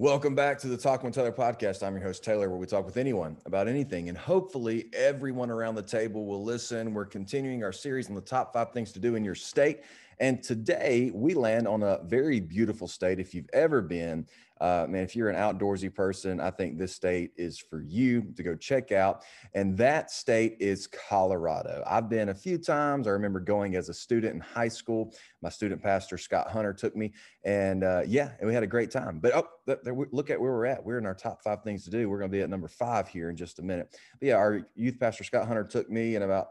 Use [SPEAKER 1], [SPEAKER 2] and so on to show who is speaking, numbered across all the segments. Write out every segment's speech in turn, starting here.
[SPEAKER 1] Welcome back to the Talk with Taylor podcast. I'm your host, Taylor, where we talk with anyone about anything, and hopefully everyone around the table will listen. We're continuing our series on the top 5 things to do in your state. And today we land on a very beautiful state. If you've ever been, if you're an outdoorsy person, I think this state is for you to go check out. And that state is Colorado. I've been a few times. I remember going as a student in high school. My student pastor, Scott Hunter, took me, and we had a great time. But look at where we're at. We're in our top 5 things to do. We're going to be at number 5 here in just a minute. But yeah, our youth pastor, Scott Hunter, took me and about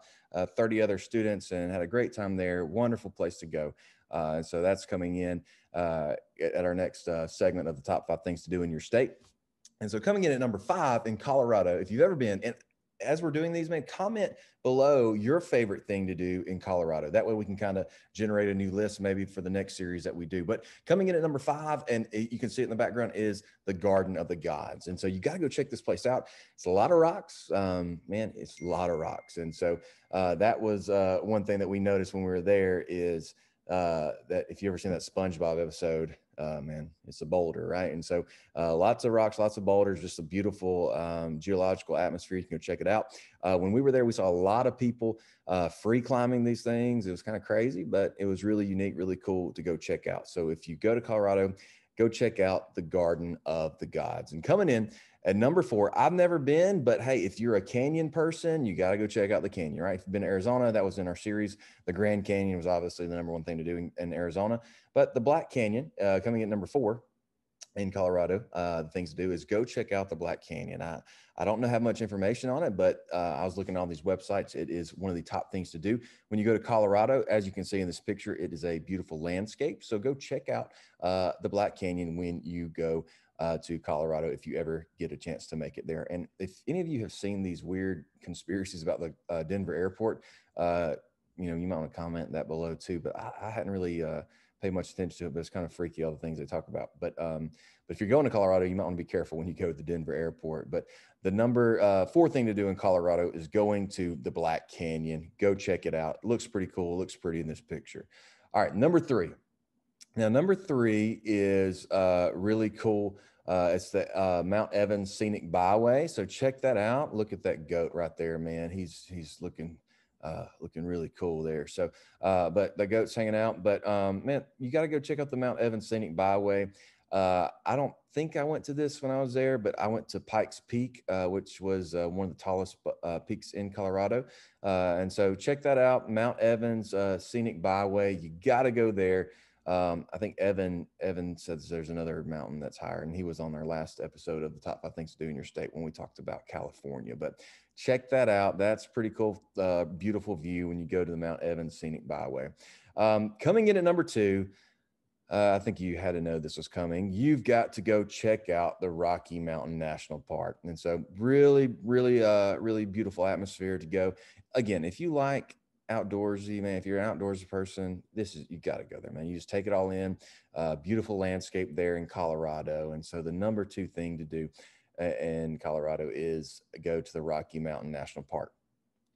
[SPEAKER 1] 30 other students and had a great time there. Wonderful place to go. And so that's coming in at our next segment of the top 5 things to do in your state. And so coming in at number 5 in Colorado, if you've ever been, and as we're doing these, man, comment below your favorite thing to do in Colorado. That way we can kind of generate a new list maybe for the next series that we do. But coming in at number 5, and you can see it in the background, is the Garden of the Gods. And so you got to go check this place out. It's a lot of rocks, it's a lot of rocks. And so that was one thing that we noticed when we were there is that if you ever seen that SpongeBob episode, it's a boulder, right? And so lots of rocks, lots of boulders, just a beautiful geological atmosphere. You can go check it out. When we were there, we saw a lot of people free climbing these things. It was kind of crazy, but it was really unique, really cool to go check out. So if you go to Colorado, go check out the Garden of the Gods. And coming in at number 4, I've never been, but hey, if you're a canyon person, you got to go check out the canyon, right? If you've been to Arizona, that was in our series. The Grand Canyon was obviously the number 1 thing to do in Arizona, but the Black Canyon coming in at number 4 in Colorado, the things to do is go check out the Black Canyon. I don't know how much information on it, but I was looking at all these websites. It is one of the top things to do when you go to Colorado. As you can see in this picture, it is a beautiful landscape. So go check out the Black Canyon when you go to Colorado, if you ever get a chance to make it there. And if any of you have seen these weird conspiracies about the Denver airport, you might want to comment that below too, but I hadn't really pay much attention to it, but it's kind of freaky, all the things they talk about. But if you're going to Colorado, you might want to be careful when you go to the Denver airport. But the number 4 thing to do in Colorado is going to the Black Canyon. Go check it out. It looks pretty cool. It looks pretty in this picture. All right, number 3. Now, number 3 is really cool. It's the Mount Evans Scenic Byway. So check that out. Look at that goat right there, man. He's looking really cool there. So, but the goat's hanging out, but, man, you got to go check out the Mount Evans Scenic Byway. I don't think I went to this when I was there, but I went to Pikes Peak, which was one of the tallest peaks in Colorado. And so check that out. Mount Evans Scenic Byway. You got to go there. I think Evan says there's another mountain that's higher, and he was on our last episode of the top 5 things to do in your state when we talked about California. But check that out. That's pretty cool. Beautiful view when you go to the Mount Evans Scenic Byway. Coming in at number 2, I think you had to know this was coming. You've got to go check out the Rocky Mountain National Park. And so really, really beautiful atmosphere to go. Again, if you like outdoorsy, man, if you're an outdoorsy person, you got to go there, man. You just take it all in. Beautiful landscape there in Colorado. And so the number 2 thing to do in Colorado is go to the Rocky Mountain National Park.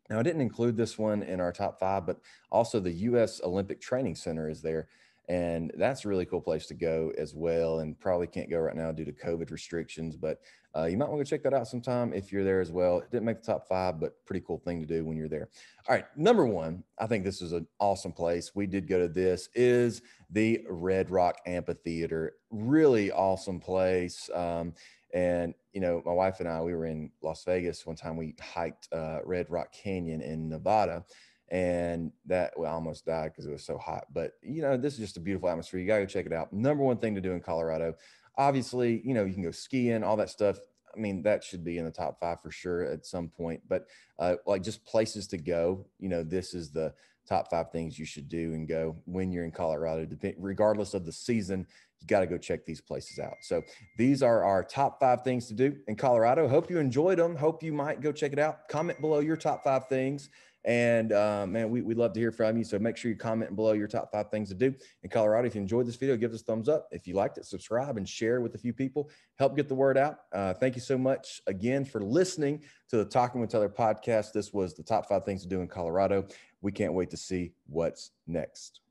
[SPEAKER 1] Now, I didn't include this one in our top 5, but also the U.S. Olympic Training Center is there. And that's a really cool place to go as well. And probably can't go right now due to COVID restrictions, but you might want to check that out sometime if you're there as well. It didn't make the top 5, but pretty cool thing to do when you're there. All right, number 1, I think this is an awesome place. We did go to this, is the Red Rock Amphitheater. Really awesome place. And, my wife and I, we were in Las Vegas one time. We hiked Red Rock Canyon in Nevada. And I almost died because it was so hot. But, this is just a beautiful atmosphere. You got to go check it out. Number 1 thing to do in Colorado. Obviously, you can go skiing, all that stuff. I mean, that should be in the top 5 for sure at some point. But like just places to go, this is the top 5 things you should do and go when you're in Colorado. Regardless of the season, you got to go check these places out. So these are our top 5 things to do in Colorado. Hope you enjoyed them. Hope you might go check it out. Comment below your top 5 things. And man, we'd love to hear from you. So make sure you comment below your top 5 things to do in Colorado. If you enjoyed this video, give us a thumbs up. If you liked it, subscribe and share with a few people. Help get the word out. Thank you so much again for listening to the Talking with Taylor podcast. This was the top 5 things to do in Colorado. We can't wait to see what's next.